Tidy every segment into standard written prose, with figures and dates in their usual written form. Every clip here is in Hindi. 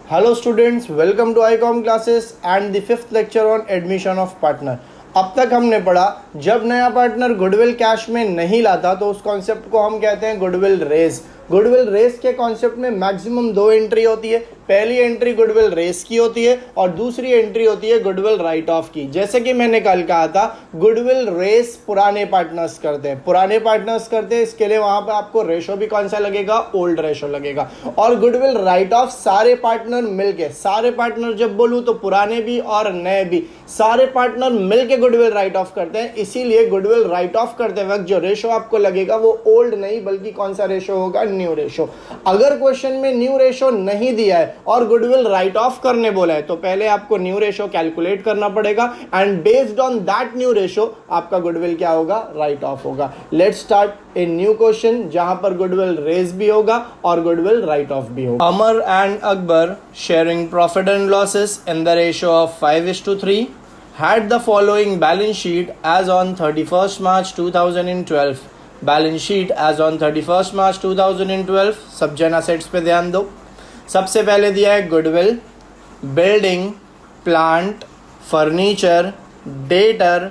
Hello students, welcome to ICOM classes and the fifth lecture on admission of partner. अब तक हमने पढ़ा जब नया पार्टनर गुडविल कैश में नहीं लाता तो उस कॉन्सेप्ट को हम कहते हैं गुडविल रेज। गुडविल रेस के कॉन्सेप्ट में मैक्सिमम दो एंट्री होती है। पहली एंट्री गुडविल रेस की होती है और दूसरी एंट्री होती है गुडविल राइट ऑफ की। जैसे कि मैंने कल कहा था, गुडविल रेस पुराने पार्टनर्स करते हैं, इसके लिए वहां पर आपको रेशो भी कौन सा लगेगा, ओल्ड रेशो लगेगा। और गुडविल राइट ऑफ सारे पार्टनर मिलके, सारे पार्टनर जब बोलूं तो पुराने भी और नए भी, सारे पार्टनर मिलके गुडविल राइट ऑफ करते हैं। इसीलिए गुडविल राइट ऑफ करते वक्त जो रेशो आपको लगेगा वो ओल्ड नहीं बल्कि कौन सा रेशो होगा, न्यू रेशो। अगर क्वेश्चन में न्यू रेशो नहीं दिया है और गुडविल राइट ऑफ करने बोला है तो पहले आपको न्यू रेशो कैलकुलेट करना पड़ेगा and based on that new ratio आपका गुडविल क्या होगा, राइट ऑफ होगा। Let's start a new question जहां पर गुडविल रेज भी होगा और गुडविल राइट ऑफ भी होगा। Amar and Akbar sharing profit and losses in the ratio of 5:3 had the following balance sheet as on 31st March 2012। Balance sheet as on 31st March 2012। सब जन असेट्स पे ध्यान दो। सबसे पहले दिया है goodwill, building, plant, furniture, debtor,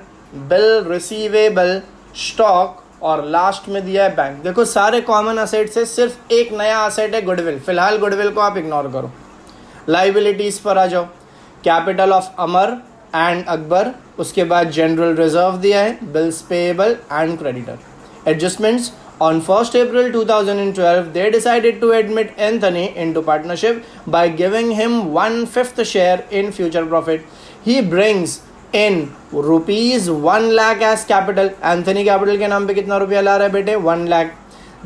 bill receivable, stock और लास्ट में दिया है बैंक। देखो सारे कॉमन असेट्स है, सिर्फ एक नया असेट है गुडविल। फिलहाल गुडविल को आप इग्नोर करो। लाइबिलिटीज पर आ जाओ। Capital of Amar and Akbar, उसके बाद जनरल रिजर्व दिया है, bills payable and creditor. Adjustments on 1st April 2012 they decided to admit Anthony into partnership by giving him 1/5 share in future profit. He brings in rupees 1 lakh as capital. Anthony capital के नाम पे कितना रुपया ला रहा है बेटे, 1 lakh.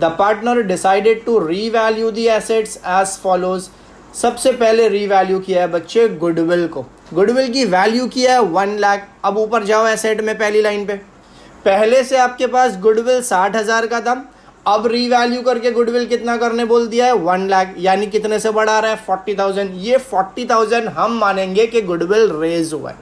The partner decided to revalue the assets as follows. सबसे पहले रीवैल्यू किया है बच्चे गुडविल को। गुडविल की वैल्यू किया है 1 लाख। अब ऊपर जाओ एसेट में, पहली लाइन पे। पहले से आपके पास गुडविल 60,000 का था, अब रीवैल्यू करके गुडविल कितना करने बोल दिया है, 1 लाख। यानी कितने से बढ़ा रहा है, 40,000। ये 40,000 हम मानेंगे कि गुडविल रेज हुआ है।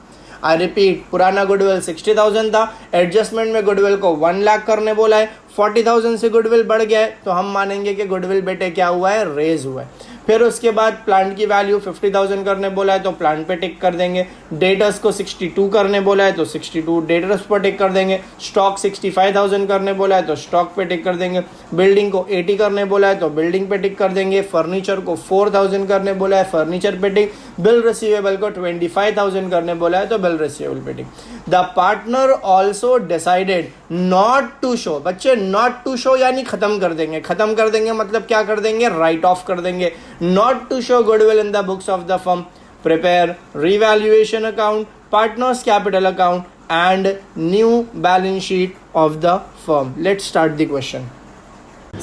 आई रिपीट, पुराना गुडविल 60,000 था, एडजस्टमेंट में गुडविल को 1 लाख करने बोला है, 40,000 से गुडविल बढ़ गया है तो हम मानेंगे कि गुडविल बेटे क्या हुआ है, रेज हुआ है। फिर उसके बाद प्लांट की वैल्यू 50,000 करने बोला है तो प्लांट पे टिक कर देंगे। डेटर्स को 62 करने बोला है तो 62 डेटर्स पर टिक कर देंगे। स्टॉक 65,000 करने बोला है तो स्टॉक पे टिक कर देंगे। बिल्डिंग को 80 करने बोला है तो बिल्डिंग पे टिक कर देंगे। फर्नीचर को 4,000 करने बोला है, फर्नीचर पे टिक। बिल रिसीवेबल को 25,000 करने बोला है तो बिल रिसीवेबल पे tick. The partner also decided not to show. बच्चे नॉट टू शो यानी खत्म कर देंगे। खत्म कर देंगे मतलब क्या कर देंगे, राइट ऑफ कर देंगे। Not to show goodwill in the books of the firm. Prepare revaluation account, partners capital account and new balance sheet of the firm. Let's start the question.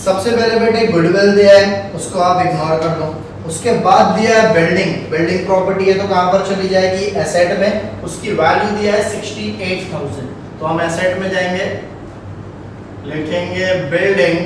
सबसे पहले बेटे गुडविल दिया है, उसको आप इग्नोर कर दो। उसके बाद दिया है बिल्डिंग। बिल्डिंग प्रॉपर्टी है तो कहां पर चली जाएगी, एसेट में। उसकी वैल्यू दिया है 68,000 तो हम एसेट में जाएंगे, लिखेंगे बिल्डिंग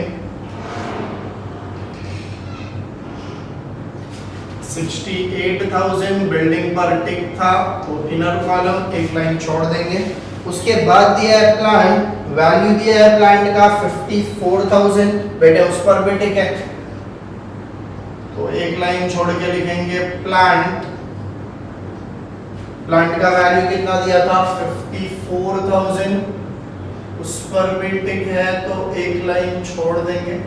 68,000। बिल्डिंग पर टिक था तो इनर कॉलम एक लाइन छोड़ देंगे। उसके बाद दिया है प्लांट, वैल्यू दिया है प्लांट का 54,000, बेटे उस पर भी टिक है तो एक लाइन छोड़ के लिखेंगे प्लांट। प्लांट का वैल्यू कितना दिया था, 54,000, उस पर भी टिक है तो एक लाइन छोड़ देंगे।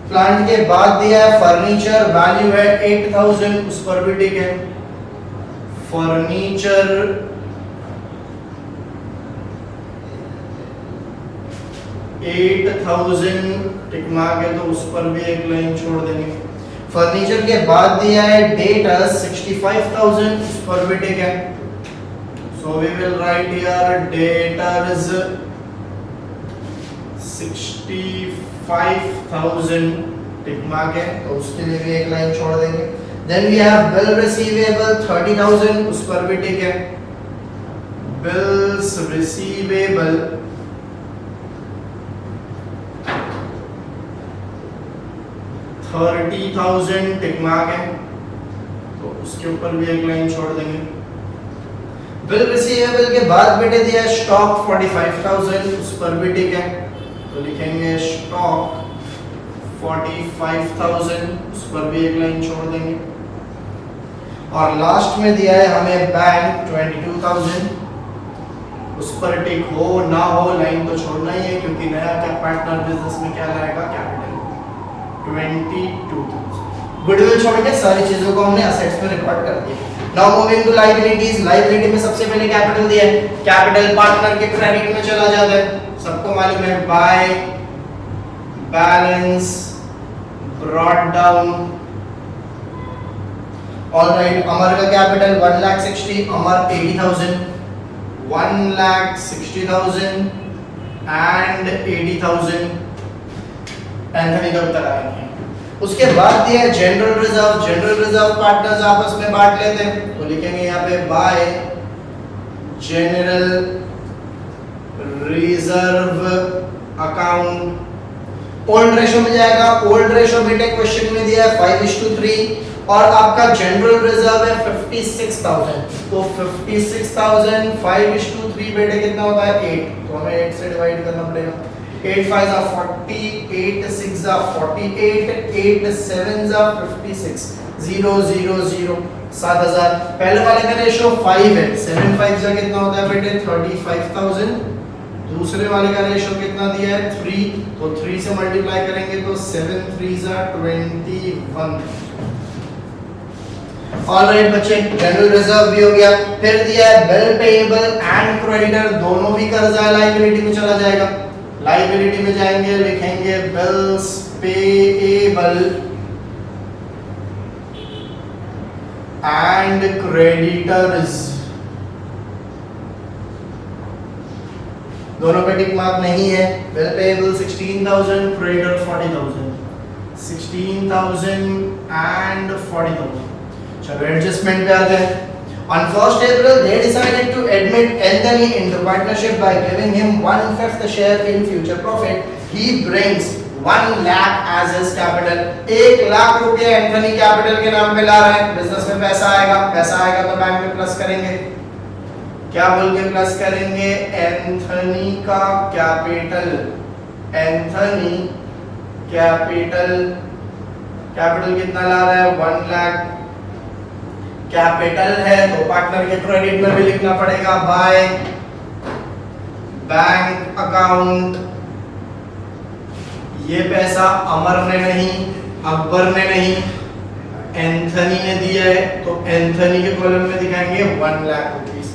प्लांट के बाद दिया है फर्नीचर, वैल्यू है 8,000, उस पर भी टिक है। फर्नीचर 8,000 टिक मार के तो उस पर भी एक लाइन छोड़ देंगे। फर्नीचर के बाद दिया है डेटर्स 65,000, उस पर भी टिक है। So we will write here debtors 65,000 tick mark है तो उसके लिए भी एक लाइन छोड़ देंगे। Then we have bill receivable 30,000, उस पर भी टिक है। बिल्स रिसीवेबल 30,000 टिक मार्क है तो उसके ऊपर भी एक लाइन छोड़ देंगे। बिल रिसीवेबल के बाद बेटे दिया है स्टॉक 45,000, उस पर भी टिक है तो लिखेंगे स्टॉक 45,000, उस पर भी एक लाइन छोड़ देंगे। और लास्ट में दिया है हमें बैंक 22,000, उस पर टिक हो ना हो लाइन तो छोड़ना ही है, क्योंकि नया क्या पार्टनर बिजनेस में क्या लाएगा, कैपिटल 22,000। गुडविल छोड़ के सारी चीजों को हमने असेट्स में रिकॉर्ड कर दिया। Now moving to liabilities. Liability में सबसे पहले कैपिटल दिया है, कैपिटल पार्टनर के क्रेडिट में चला जाता है, सबको मालूम है, by balance brought down. All right, Amar का कैपिटल 1,60,000, अमर 80,000, 1,60,000 एंड 80,000 एंथनी का उत्तर आएंगे। उसके बाद दिया है general reserve. General reserve partners आपस में बांट लेते हैं, तो लिखेंगे यहाँ पे bye general reserve account. Old ratio में जाएगा, ओल्ड रेशो बेटे क्वेश्चन में दिया है 5:3 और आपका जनरल रिजर्व है 56,000, तो 56,000 5:3 बेटे कितना होता है 8, तो हमें 8 से डिवाइड करना पड़ेगा। 8 5 are 40, 8 6 are 48, 8 7 are 56, 0 0 0 7,000। पहले वाले का रेशो 5 है, 7 5 का कितना होता है बेटे 35,000। दूसरे वाले का रेशो कितना दिया है 3, तो 3 से मल्टीप्लाई करेंगे तो 7 3 are 21। ऑलराइट बच्चे, जनरल रिजर्व भी हो गया। फिर दिया है बिल पेएबल एंड क्रेडिटर, दोनों भी कर्जा लायबिलिटी में चला जाएगा। लायबिलिटी में जाएंगे, लिखेंगे बिल्स पेएबल एंड क्रेडिटर्स, दोनों पे टिक मार्क नहीं है। Bill payable 16,000, creditor 40,000, 16,000 and 40,000। चलो एडजस्टमेंट पे आते हैं। On 1st April, they decided to admit Anthony into partnership by giving him 1/5 share in future profit. He brings 1 lakh as his capital. 1 lakh रुपए एंथनी कैपिटल के नाम पे ला रहे हैं। बिजनेस में पैसा आएगा तो बैंक में प्लस करेंगे। क्या बोल के प्लस करेंगे? एंथनी का कैपिटल, एंथनी कैपिटल कितना ला रहा है 1 लाख। कैपिटल है तो पार्टनर के क्रेडिट में भी लिखना पड़ेगा बाय बैंक अकाउंट। ये पैसा अमर ने नहीं, अकबर ने नहीं, एंथनी ने दिया है, तो एंथनी के कॉलम में दिखाएंगे 1 लाख रुपीस।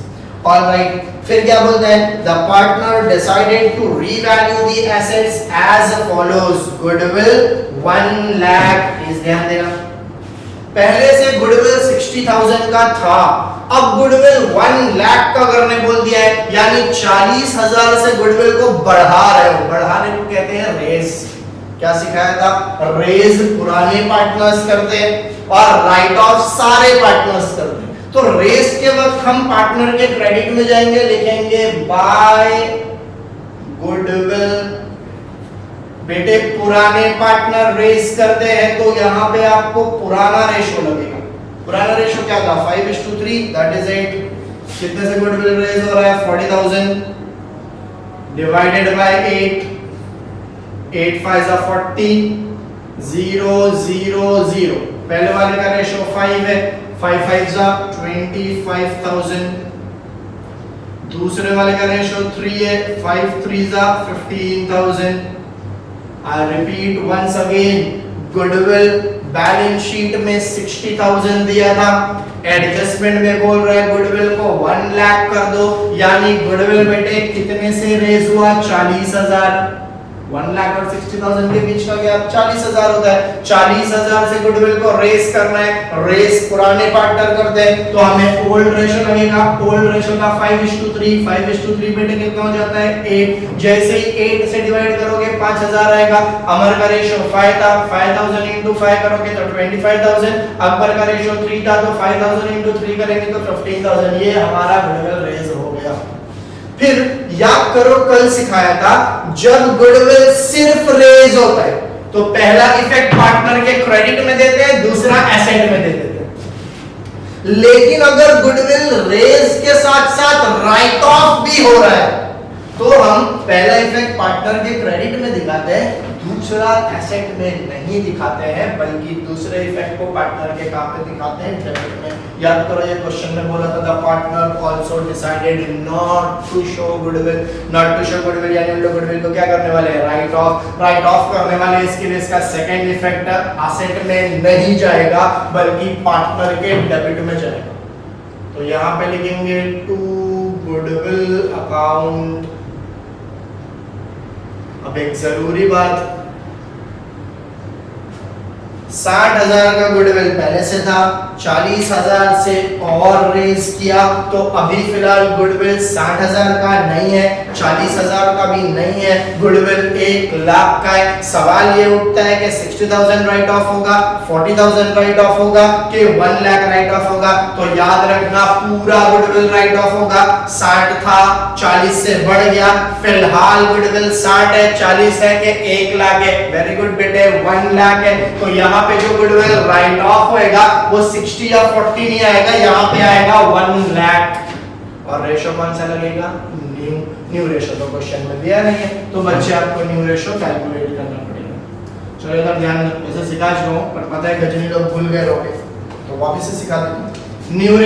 ऑलराइट, फिर क्या बोलते हैं? The partner decided to revalue the assets as follows. Goodwill 1 lakh, please ध्यान देना, पहले से गुडविल 60,000 का था, अब गुडविल 1 लाख का करने बोल दिया है, यानी 40,000 से गुडविल को बढ़ा रहे हो। बढ़ाने को कहते हैं रेज। क्या सिखाया था? रेज पुराने पार्टनर्स करते हैं और राइट ऑफ सारे पार्टनर्स करते हैं। तो रेज के वक्त हम पार्टनर के क्रेडिट में जाएंगे, लिखेंगे बाय गुडविल। बेटे पुराने पार्टनर रेस करते हैं तो यहां पे आपको पुराना रेशो लगेगा। पुराना रेशो क्या था? 5:3, दैट इज 8। कितने से गुडविल रेज हो रहा है? 40,000 डिवाइडेड बाय 8, 8 5 are 40, 0 0 0। पहले वाले का रेशो 5 है, 5 5 are 25,000। दूसरे वाले का रेशो 3 है, 5 3 are 15,000। I repeat once again, goodwill balance sheet में 60,000 दिया था, एडजस्टमेंट में बोल रहा है गुडविल को 1 लाख कर दो, यानी गुडविल बेटे कितने से रेज हुआ? 40,000। 1 लाख और 60,000 के बीच का गैप 40,000 होता है। 40,000 से गुडविल को रेस करना है, रेस पुराने पार्टनर करते हैं, तो हमें ओल्ड रेशो लगेगा। ओल्ड रेशो का 5:3, 5:3 बेटे कितना हो जाता है 8। जैसे ही 8 से डिवाइड करोगे 5,000 आएगा। अमर का रेशो 5 था, 5,000 into 5 करोगे तो 25,000। अकबर का रेशो 3 था, तो 5,000 into 3 करेंगे तो 15,000। ये हमारा गुडविल रेज हो गया। फिर याद करो कल सिखाया था, जब गुडविल सिर्फ रेज होता है तो पहला इफेक्ट पार्टनर के क्रेडिट में देते हैं, दूसरा एसेट में दे देते हैं। लेकिन अगर गुडविल रेज के साथ साथ राइट ऑफ भी हो रहा है तो हम पहला इफेक्ट पार्टनर के क्रेडिट में दिखाते हैं, दूसरा एसेट में नहीं दिखाते हैं बल्कि दूसरे इफेक्ट को पार्टनर के काम पे दिखाते हैं डेबिट में। याद करो ये क्वेश्चन में बोला था the partner also decided not to show goodwill. Not to show goodwill यानी हम लोग गुडविल को क्या करने वाले हैं, राइट ऑफ करने वाले हैं। इसके लिए इसका सेकंड इफेक्ट एसेट में नहीं जाएगा बल्कि पार्टनर के डेबिट में जाएगा। तो यहाँ पे लिखेंगे टू गुडविल अकाउंट। अब एक जरूरी बात, 60,000 का गुडविल पहले से था, 40,000 से और रेज किया तो अभी फिलहाल गुडविल 60,000 का नहीं है, 40,000 का भी नहीं है, गुडविल 1 लाख का है। सवाल ये उठता है कि 60,000 राइट ऑफ होगा, 40,000 राइट ऑफ होगा कि 1 लाख राइट ऑफ होगा। तो याद रखना पूरा गुडविल राइट ऑफ होगा। 60 था, 40 से बढ़ गया, फिलहाल गुडविल 60 है, 40 है कि 1 लाख है। वेरी गुड बेटे, 1 लाख है। तो यहाँ पे जो गुडविल राइट ऑफ होएगा वो 60 या 40 नहीं आएगा, यहाँ पे आएगा 1 लाख। और रेशो कौन सा लगेगा, न्यू रेशो। तो क्वेश्चन में दिया नहीं है तो बच्चे आपको न्यू रेशो कैलकुलेट करना पड़ेगा। चलो इधर ध्यान रखो, ऐसे सिखा चुका हूं पर पता है गजनी लोग भूल गए होंगे तो वापस से सिखा देता हूं। न्यू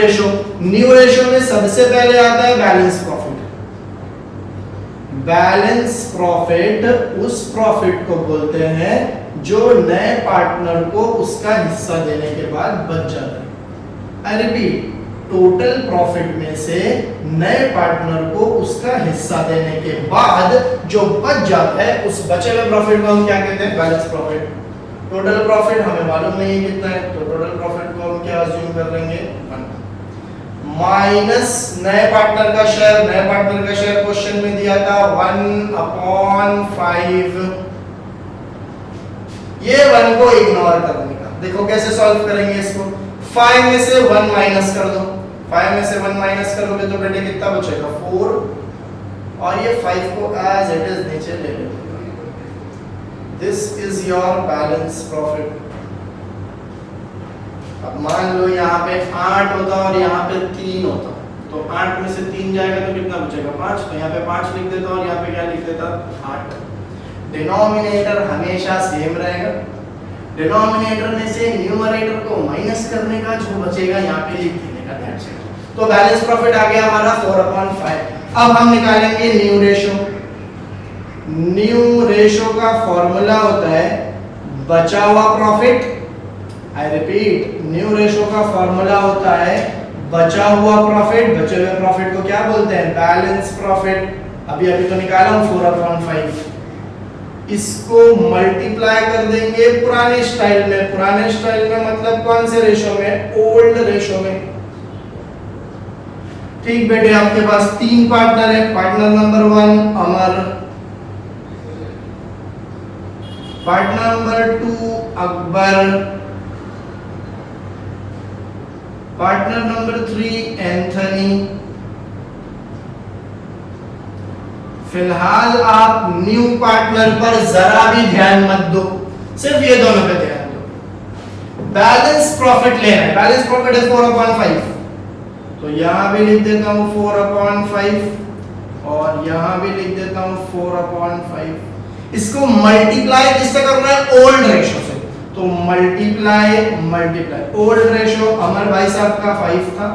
रेशो में सबसे पहले आता है बैलेंस प्रॉफिट। बैलेंस प्रॉफिट उस प्रॉफिट को बोलते हैं जो नए पार्टनर को उसका हिस्सा देने के बाद बच जाता है। आई रिपीट, टोटल प्रॉफिट में से नए पार्टनर को उसका हिस्सा देने के बाद जो बच जाता है उस बचे हुए प्रॉफिट को हम क्या कहते हैं, बैलेंस प्रॉफिट। टोटल प्रॉफिट हमें मालूम नहीं है कितना है, तो टोटल प्रॉफिट को हम क्या अज्यूम कर लेंगे, 1 माइनस नए पार्टनर का शेयर। नए पार्टनर का शेयर क्वेश्चन में दिया था 1/5। ये 1 को इग्नोर करने का, देखो कैसे सॉल्व करेंगे इसको। 5 में से 1 माइनस कर दो, 5 में से 1 माइनस करोगे तो बेटे कितना बचेगा, 4। और ये 5 को एज इट इज नीचे ले लो। This is your balance profit. अब मान लो यहाँ पे 8 होता और यहाँ पे 3 होता, तो 8 में से 3 जाएगा तो कितना बचेगा, 5। तो यहाँ पे 5 लिख देता और यहाँ पे क्या लिख देता, 8। डिनोमिनेटर हमेशा सेम रहेगा। डिनोमिनेटर में से न्यूमरेटर को माइनस करने का, जो बचेगा यहाँ पे लिख देने का, दैट्स इट। तो बैलेंस प्रॉफिट आ गया हमारा 4/5। अब हम निकालेंगे न्यू रेशो। न्यू रेशो का फॉर्मूला होता है बचा हुआ profit. I repeat, new ratio का फॉर्मूला होता है बचा हुआ प्रॉफिट। बचे हुए प्रॉफिट को क्या बोलते हैं, बैलेंस प्रॉफिट। अभी तो निकाला हूं 4/5। इसको मल्टीप्लाई कर देंगे पुराने स्टाइल में। पुराने स्टाइल में मतलब कौन से रेशो में, ओल्ड रेशो में। ठीक बेटे, आपके पास 3 पार्टनर है। Partner number 1 Amar, partner number 2 Akbar, partner number 3 Anthony. फिलहाल आप न्यू पार्टनर पर जरा भी ध्यान मत दो, सिर्फ ये दोनों पे ध्यान दो। बैलेंस प्रॉफिट लेना है, बैलेंस प्रॉफिट है 4/5। तो यहां भी लिख देता हूं 4/5 और यहां भी लिख देता हूं 4/5। इसको मल्टीप्लाई किससे करना है, ओल्ड रेशो से। तो मल्टीप्लाई ओल्ड रेशो, अमर भाई साहब का 5 था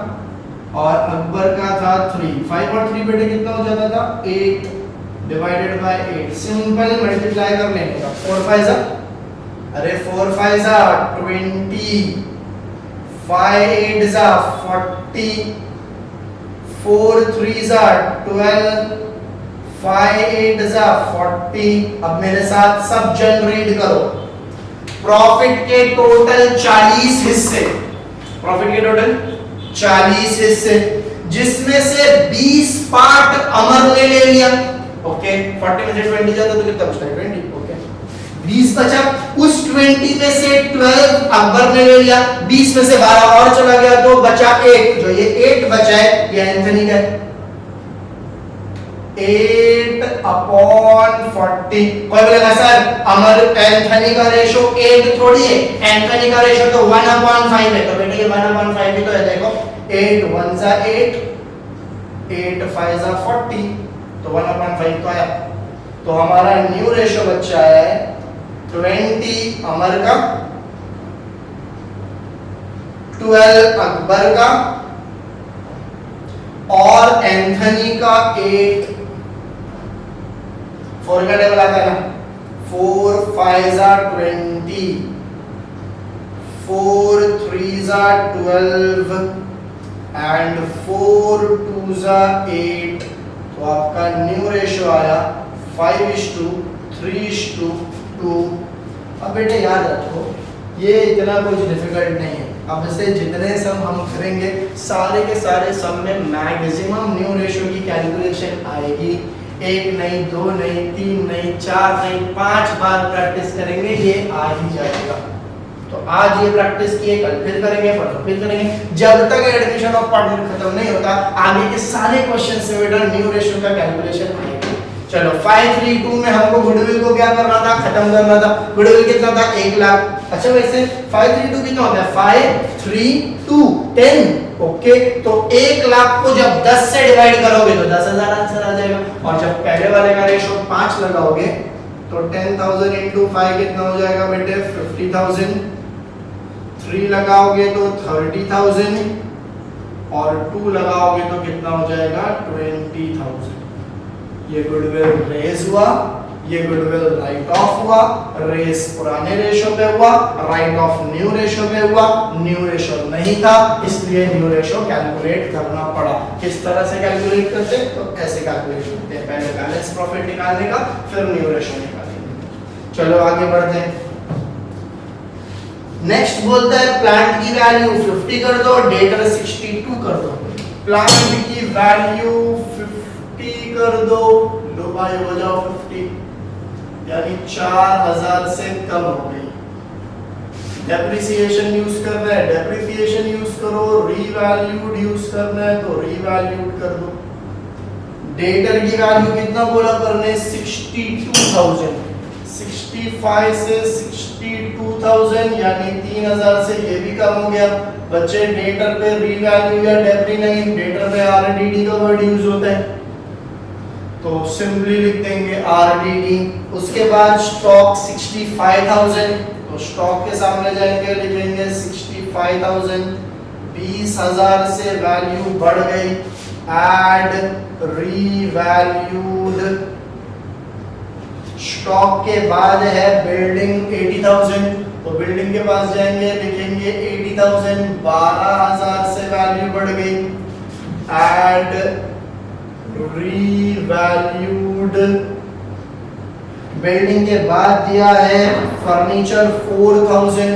और अकबर का था 3। 5 और 3 बेटे कितना हो जाता था, 8 डिवाइडेड बाय 8। सिंपल मल्टीप्लाई कर लेने का। 4/5 अरे 4/5 20, 5/8 40, 4/3 12, 5/8 40। अब मेरे साथ सब जन रीड करो। प्रॉफिट के टोटल 40 हिस्से, प्रॉफिट के टोटल 40 हिस्से, जिसमें से 20 पार्ट अमर ने ले लिया। ओके, 40 में से 20 जाता तो कितना बचता है, 20। ओके, 20 बचा। उस 20 में से 12 अकबर ने ले लिया, 20 में से 12 और चला गया तो बचा 8। जो ये 8 बचा है ये एंथनी का है। 8/40। कोई बोलेगा सर अमर एंथनी का रेशो 8 थोड़ी है, एंथनी का रेशो तो 1/5 है। तो बेटे ये 1/5 ही तो है। देखो 8 1 8, 8 5 40, तो 1/5 तो आया। तो हमारा न्यू रेशो बच्चा है 20 अमर का, 12 अकबर का और एंथनी का 8। 4 का टेबल आता है ना, 4 5 20, 4 3 12 एंड 4 2 8। तो आपका न्यू रेशियो आया 5:3:2। अब बेटे याद रखो ये इतना कुछ डिफिकल्ट नहीं है। अब से जितने सम हम करेंगे सारे के सारे सम में मैक्सिमम न्यू रेशियो की कैलकुलेशन आएगी। 1 नहीं, 2 नहीं, 3 नहीं, 4 नहीं, 5 बार प्रैक्टिस करेंगे ये आ ही जाएगा। तो आज ये प्रैक्टिस किए, कल फिर करेंगे, परसों फिर करेंगे, जब तक एडमिशन ऑफ पार्टनर खत्म नहीं होता आगे के सारे क्वेश्चन से बेटा न्यू रेशियो का कैलकुलेशन आएगी। चलो 532 में हमको गुडविल को क्या करना था, खत्म करना था। गुडविल कितना था, 1 लाख। अच्छा वैसे 532 कितना होता है, 532 10। ओके, तो 1 लाख को जब 10 से डिवाइड करोगे तो 10,000 आंसर आ जाएगा। और जब पहले वाले का रेशियो 5 लगाओगे तो 10,000 into 5 कितना हो जाएगा बेटे, 50,000। 3 लगाओगे तो 30,000 और 2 लगाओगे तो कितना हो जाएगा, 20,000। ये गुडविल रेज हुआ, ये गुडविल राइट ऑफ हुआ। रेज पुराने रेशियो पे हुआ, राइट ऑफ न्यू रेशियो पे हुआ। न्यू रेशियो नहीं था इसलिए न्यू रेशियो कैलकुलेट करना पड़ा। किस तरह से कैलकुलेट करते हैं, तो ऐसे कैलकुलेट करते हैं, पहले बैलेंस प्रॉफिट निकालने का, फिर न्यू रेशियो निकालेंगे। चलो आगे बढ़ते हैं। नेक्स्ट बोलता है प्लांट की वैल्यू 50 कर दो, डेटर 62 कर दो। प्लांट की वैल्यू 50 कर दो, लो भाई हो जाओ 50, यानी 4000 से कम हो गई। डेप्रिसिएशन यूज करना है, डेप्रिसिएशन यूज करो। रीवैल्यूड यूज करना है तो रीवैल्यूड कर दो। डेटर की वैल्यू कितना बोला करने, 62,000। 65 से 62,000 यानी 3,000 से ये भी कम हो गया। बच्चे डेटर पे रीवैल्यू या डेप्री नहीं, डेटर पे आरडीडी का वर्ड यूज होता है तो सिंपली लिख देंगे आरडीडी। उसके बाद स्टॉक 65,000 तो स्टॉक के सामने जाएंगे, लिखेंगे 65,000। 20,000 से वैल्यू बढ़ गई, ऐड रीवैल्यूड। स्टॉक के बाद है बिल्डिंग 80,000 तो बिल्डिंग के पास जाएंगे, लिखेंगे 80,000। 12,000 से वैल्यू बढ़ गई, ऐड रीवैल्यूड। बिल्डिंग के बाद दिया है फर्नीचर 4,000।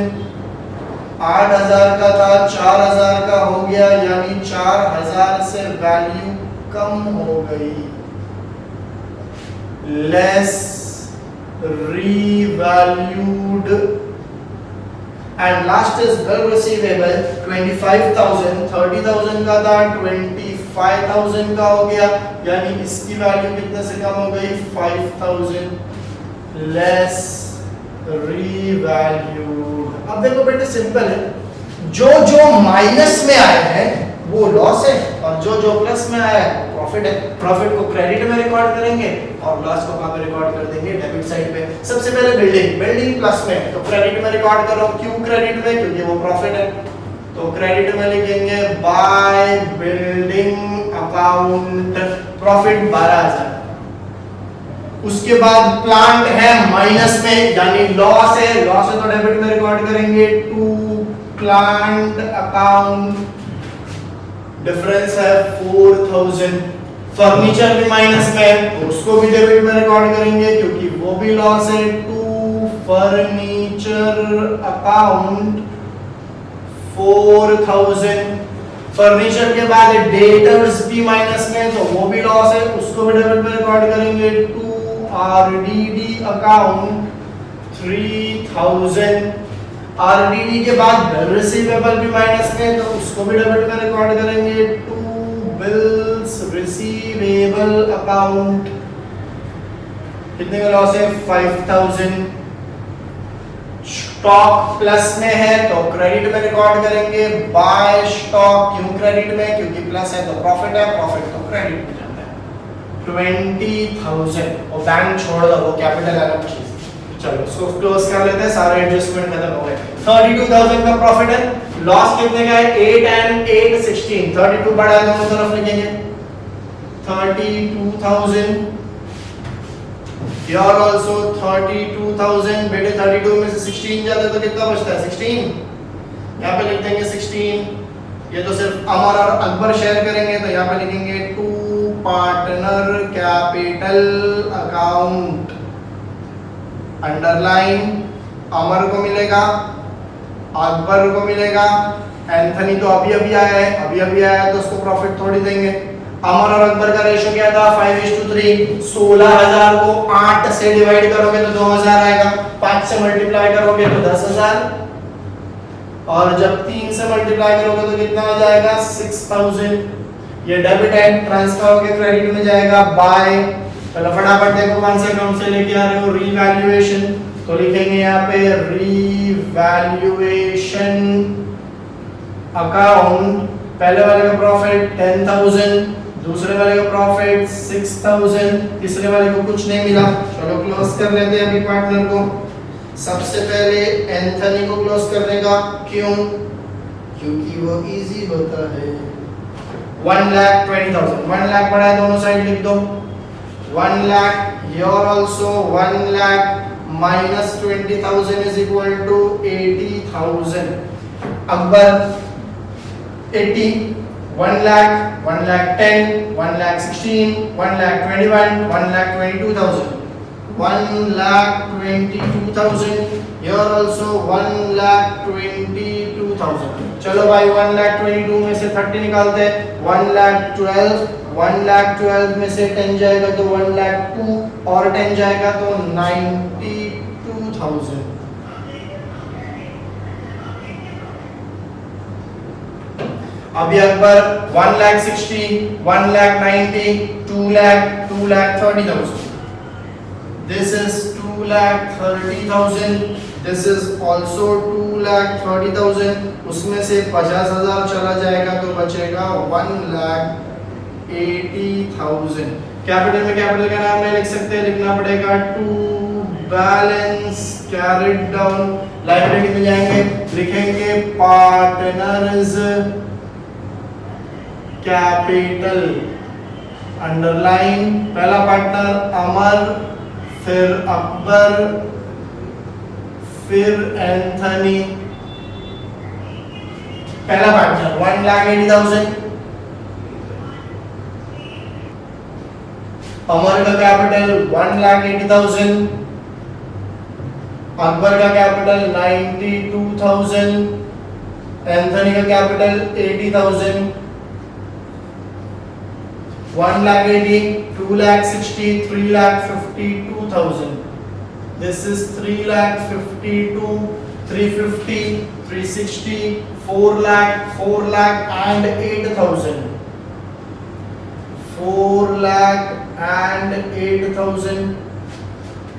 8,000 का था, 4,000 का हो गया, यानी 4,000 से वैल्यू कम हो गई, less revalued। and last is bill receivable 25,000। 30,000 का था, 25,000 का हो गया, यानी इसकी वैल्यू कितने से कम हो गई, 5,000 लेस revalued। अब देखो बेटे सिंपल है, जो जो माइनस में आए हैं वो लॉस है और जो जो प्लस में आया है प्रॉफिट है। प्रॉफिट को क्रेडिट में रिकॉर्ड करेंगे और लॉस को कहां पे रिकॉर्ड कर देंगे, डेबिट साइड पे। सबसे पहले बिल्डिंग प्लस में है तो क्रेडिट में रिकॉर्ड करो। क्यों क्रेडिट में, क्योंकि वो प्रॉफिट है तो क्रेडिट में लिखेंगे बाय बिल्डिंग अकाउंट, प्रॉफिट 12,000। उसके बाद प्लांट है माइनस में यानी लॉस है, लॉस है तो डेबिट में रिकॉर्ड करेंगे टू प्लांट अकाउंट, डिफरेंस है 4,000। फर्नीचर भी माइनस में है तो उसको भी डेबिट में रिकॉर्ड करेंगे क्योंकि वो भी लॉस है, टू फर्नीचर अकाउंट 4,000। फर्नीचर के बाद डेटर्स भी माइनस में तो वो भी लॉस है, उसको भी डेबिट में रिकॉर्ड करेंगे, टू आरडीडी अकाउंट 3,000। आरडीडी के बाद बिल रिसीवेबल भी माइनस में तो उसको भी डेबिट में रिकॉर्ड करेंगे, टू बिल्स रिसीवेबल अकाउंट, कितने का लॉस है, 5,000। स्टॉक प्लस में है तो क्रेडिट में रिकॉर्ड करेंगे बाय स्टॉक। क्यों क्रेडिट में, क्योंकि प्लस है तो प्रॉफिट है, प्रॉफिट तो क्रेडिट में जाता है 20,000। और बैंक छोड़ दो, वो कैपिटल अलग चीज। चलो इसको क्लोज कर लेते हैं, सारे एडजस्टमेंट खत्म हो गए। 32,000 का प्रॉफिट है, लॉस कितने का है 8 and 8 16, 32 बड़ा है दोनों तरफ लिखेंगे 32,000, here also 32,000, बेटे 32 में से 16 जाता है तो कितना बचता है 16, यहाँ पे लिख देंगे 16, ये तो सिर्फ अमर और अकबर शेयर करेंगे तो यहाँ पे लिखेंगे to partner capital account, underline, Amar को मिलेगा, अकबर को मिलेगा, एंथनी तो अभी अभी आया है तो उसको प्रॉफिट थोड़ी देंगे। अमर और अकबर का रेशियो क्या था 5:3, 16,000 को 8 से डिवाइड करोगे तो 2,000 आएगा, 5 से मल्टीप्लाई करोगे तो 10,000, और जब 3 से मल्टीप्लाई करोगे तो कितना हो जाएगा 6,000। ये डेबिट एंड ट्रांसफर होकर क्रेडिट में जाएगा बाय। चलो फटाफट देखो कौन से अकाउंट से लेके आ रहे हो, रीवैल्यूएशन, तो लिखेंगे यहाँ पे रीवैल्यूएशन अकाउंट, पहले वाले का प्रॉफिट 10,000, दूसरे वाले का प्रॉफिट 6,000, तीसरे वाले को कुछ नहीं मिला। चलो क्लोज कर लेते हैं अभी पार्टनर को। सबसे पहले एंथनी को क्लोज करने का, क्यों? क्योंकि वो इजी होता है। 1,20,000, 1 लाख पड़ा है दोनों साइड लिख दो, 1 lakh, here also 1 lakh minus 20,000 is equal to 80,000. Akbar 80, 1 lakh, 1,10,000, 1,16,000, 1,21,000, 1,22,000, 1,22,000. Here also 1,22,000. चलो भाई 1,22,000 में से 30 निकालते हैं, 1,12,000, 1,12,000 में से 10 जाएगा तो 1,02,000 और 10 जाएगा तो 92,000। अभी Akbar 1,60,000, 1,90,000, 2,00,000, 2,30,000. This is 2,30,000. This is also 2,30,000. उसमें से 50,000 चला जाएगा तो बचेगा 1,80,000। कैपिटल में कैपिटल का नाम नहीं लिख सकते, लिखना पड़ेगा to balance carried down. Library में जाएंगे, लिखेंगे पार्टनर्स कैपिटल, अंडरलाइन, पहला पार्टनर अमर, फिर अकबर, फिर एंथनी, पहला पार्टनर 1,80,000, अमर का कैपिटल 1,80,000, अकबर का कैपिटल 92,000, एंथनी का capital 80,000, 1,80,000, 2,60,000, 3,52,000. This is 3,52,000, 350, 360, 4 lakh and 8,000. 4,08,000.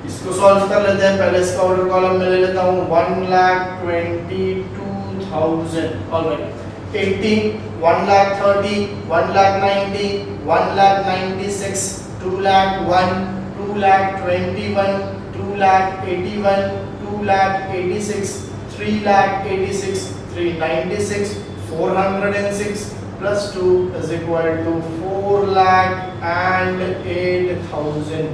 इसको सॉल्व कर लेते हैं, पहले इसका ऑर्डर कॉलम में ले लेता हूँ 1,22,000. Alright, 80, 1,30,000, 1,90,000, 1,96,000, 2,01,000, 2,21,000, 2,81,000, 2,86,000, 3,86,000, 396,000, 406 plus 2 is equal to 4,08,000.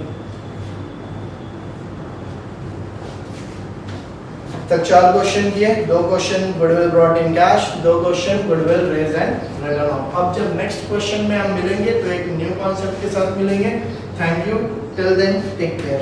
तक 4 क्वेश्चन किए, 2 question goodwill brought in cash, 2 question goodwill raise and return off. अब जब नेक्स्ट क्वेश्चन में हम मिलेंगे तो एक न्यू कॉन्सेप्ट के साथ मिलेंगे। Thank you, till then take care.